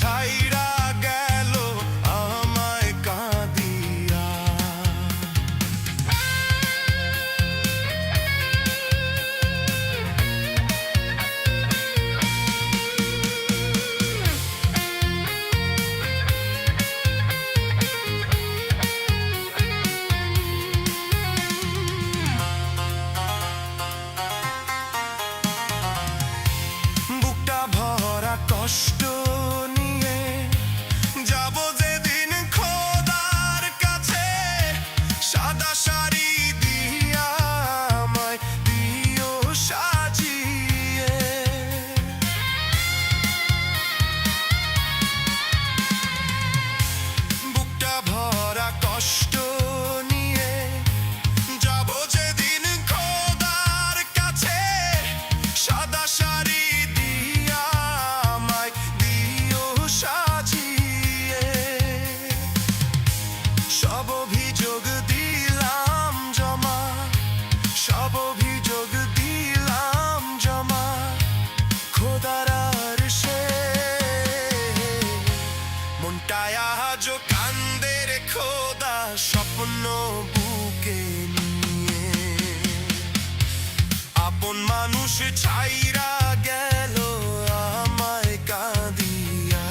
ছাইরা গেল আমায় কাঁদিয়া। বুকটা ভরা কষ্ট নিয়ে যাব যেদিন খোদার কাছে, সাদা শাড়ি দিয়া আমায় দিও সাজিয়ে। বুকটা ভরা কষ্ট নিয়ে যাব যেদিন খোদার কাছে, সাদা শাড়ি দিয়া আমায় দিও সাজিয়ে। সব অভিযোগ দিলাম জমা, সব অভিযোগ দিলাম জমা খোদার আরশে। মনটায় আজও কান্দে রে খোদা স্বপ্ন বুকে নিয়ে। আপন মানুষ ছাইরা গেল আমায় কাঁদিয়া।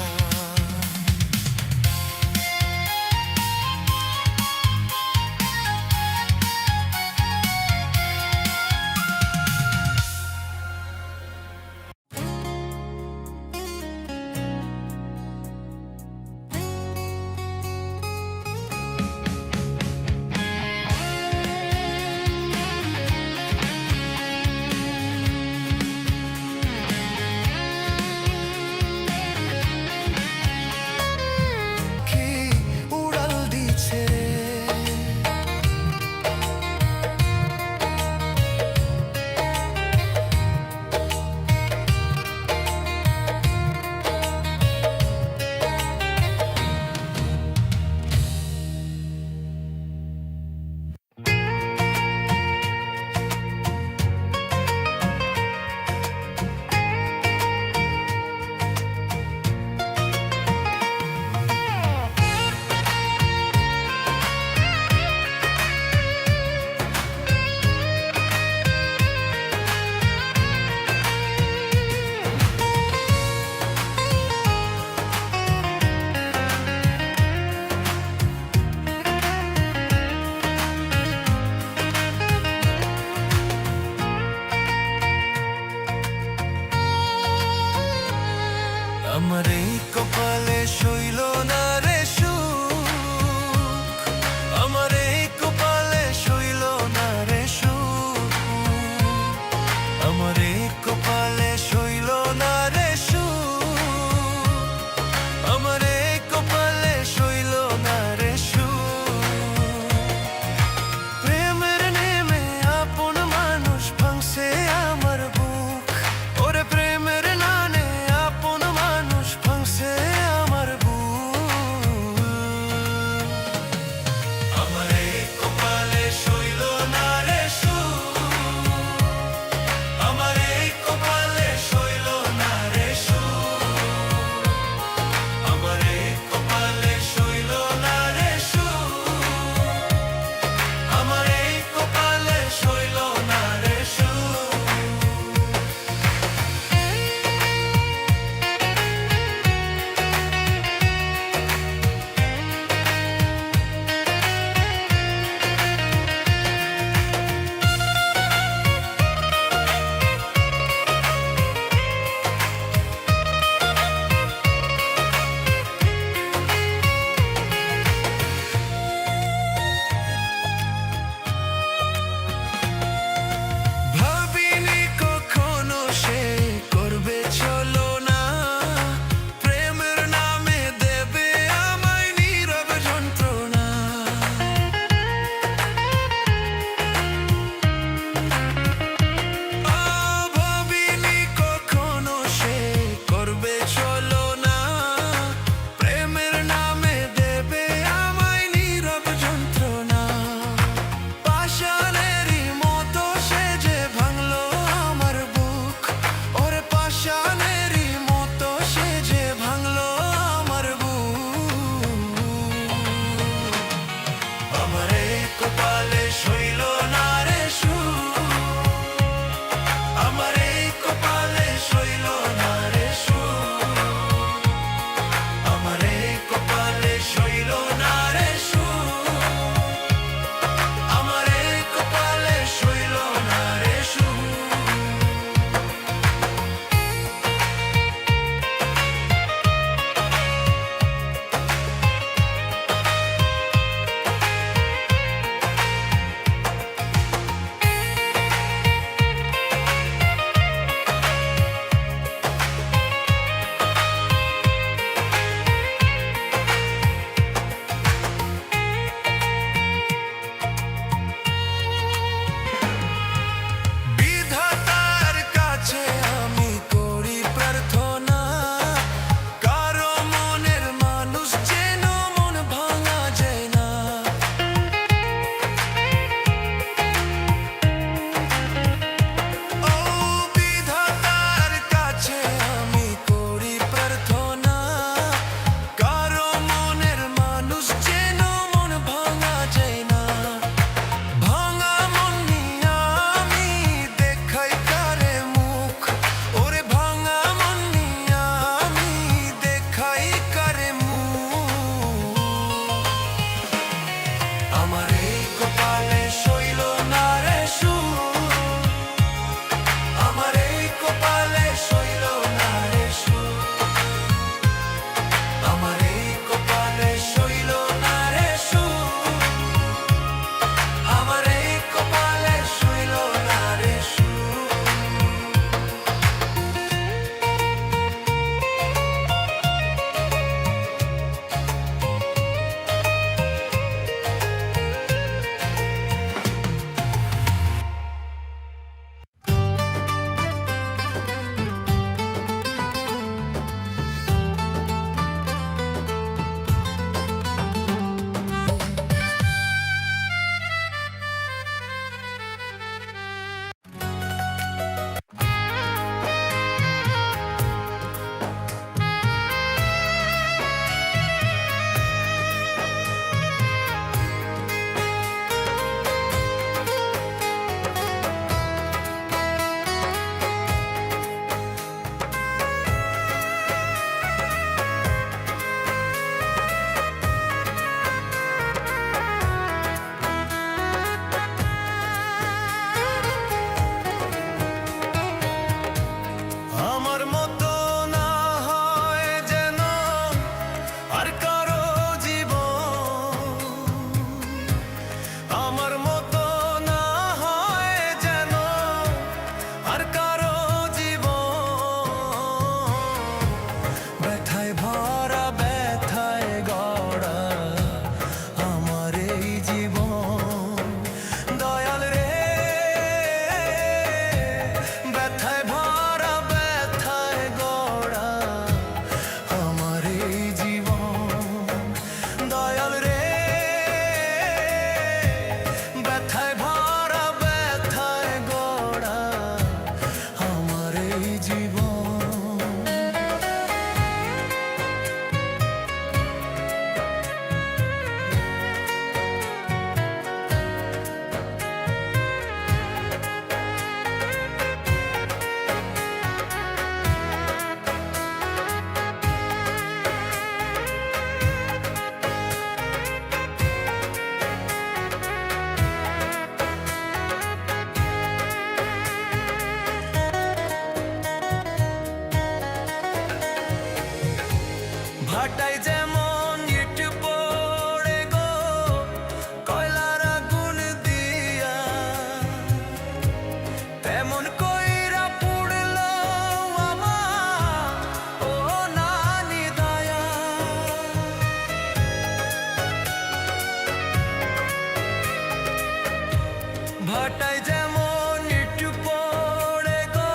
ভাটায় যেমন একটু পড়ে গো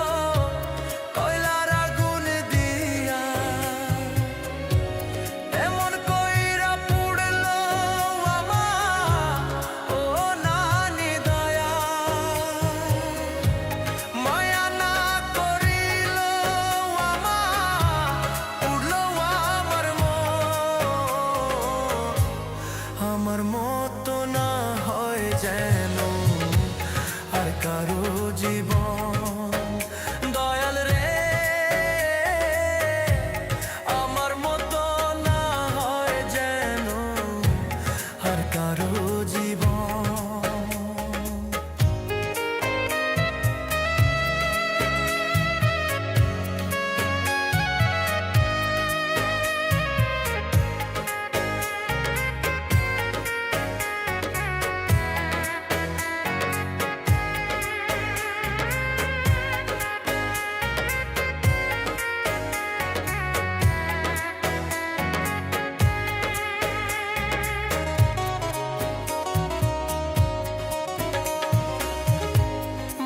কয়লার আগুন দিয়া, এমন কইরা পুড়লো আমার ও নানি দয়া। মায়া না করিল আমার পুড়লো আমার মতো না হয় যেন আর কারো জীবন। দয়াল রে আমার মতো না হয় যেন আর কারো জীবন।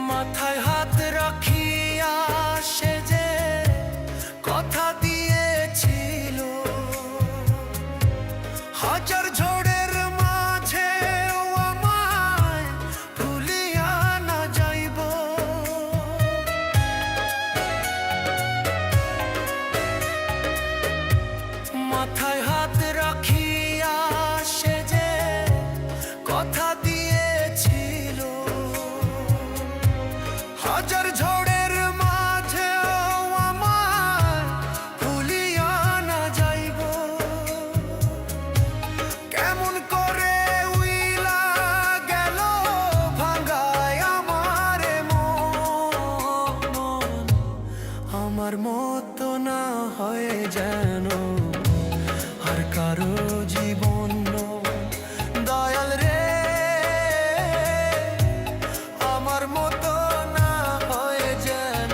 মাথায় হাত রাখিয়া সে যে কথা দিয়েছিল, হাজার ঝড়ের মাঝে আমায় ভুলিয়া না যাইব। মাথায় হাত রাখিয়া সে যে কথা দিয়েছিল, হাজার ঝড়ের মাঝে আমার ভুলিয়া না যাইব। কেমন করে উইলা গেল ভাঙায় আমার মন, আমার মতো না হয় যেন আর কারো জীবন। দয়াল রে আমার মতো না হয় যেন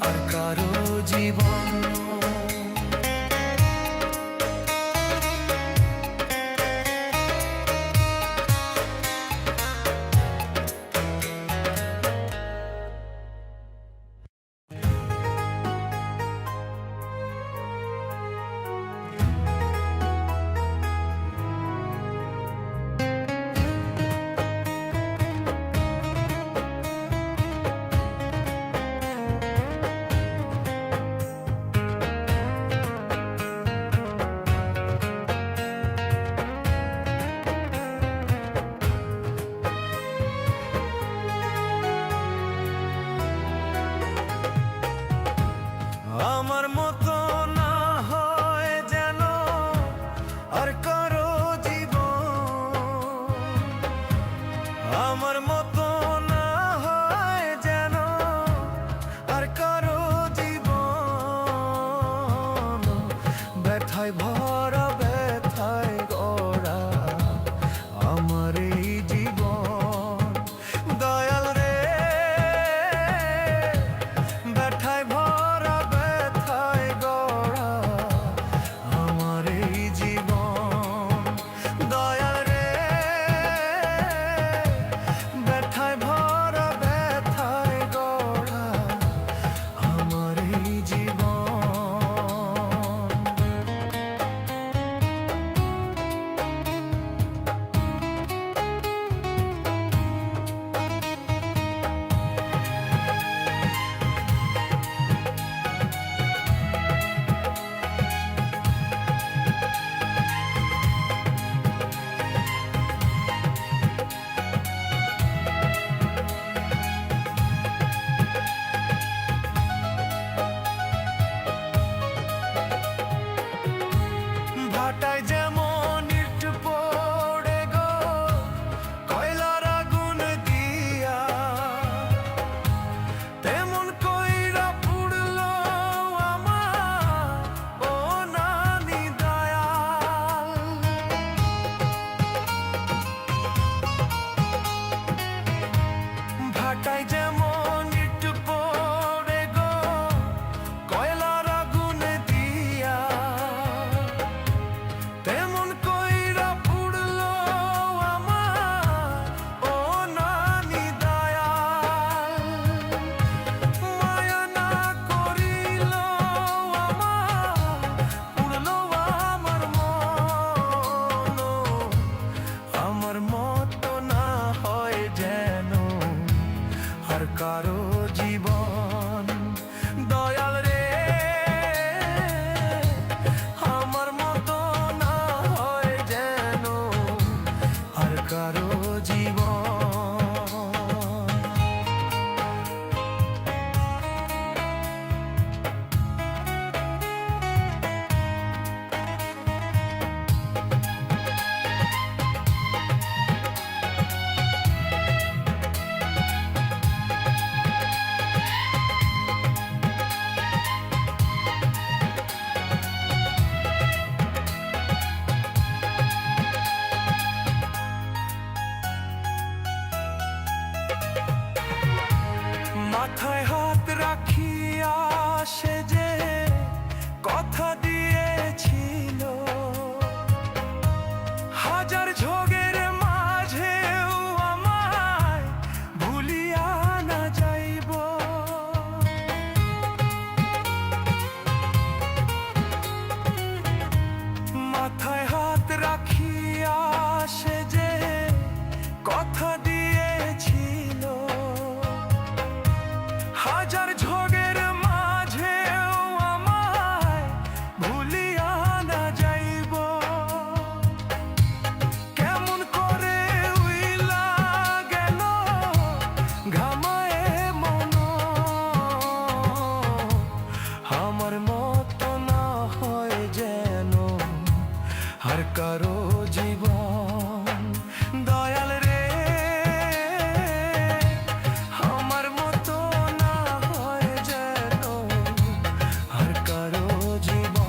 আর কারো জীবন। আমার মতো না হয় যেন আর কারো জীবন, আমার মতো না হয় যেন আর কারো জীবন। ব্যথায় ভরা ব্যথায় গড়া আমার এই জীবন। দয়াল রে ব্যথায় ভরা ব্যথায় গড়া আমার এই জীবন। দয়াল রে ব্যথায় ভরা ব্যথায় গড়া আমার এই জীবন। ভাটায় যেমন ইট পড়ে গো কয়লার আগুন দিয়া, তেমন কইরা পুড়লো আমার ও নানি দয়াল। ভাটায় যেমন ইট পড়ে গো কয়লার আগুন দিয়া, তেমন কইরা পুড়লো আমার ও নানি কারো জীবন। দয়াল রে, আমার মতো না হয় যেন আর কারো জীবন। মাথায় হাত রাখিয়া সে যে কথা দিয়েছিল, হাজার ঝোগের মাঝেও আমায় ভুলিয়া না যাইব। মাথায় হাত রাখিয়া সে যে কথা দিয়েছিল, হাজার ঝোগের মাঝেও আমায় ভুলিয়া না যাইব। কেমন করে উইলা গেল ঘামায়ে মন, আমার মতো না হয় যেন আর কারো জীবন। দয়াল রে, আমার মতো না হয় যেন আর কারো জীবন।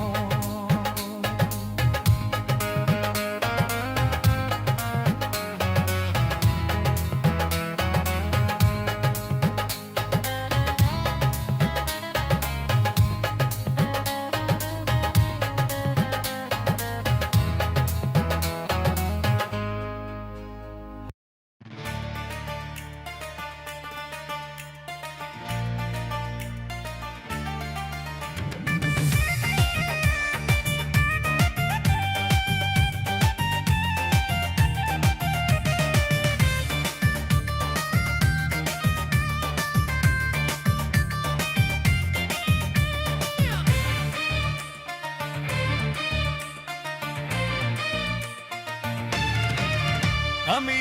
আমি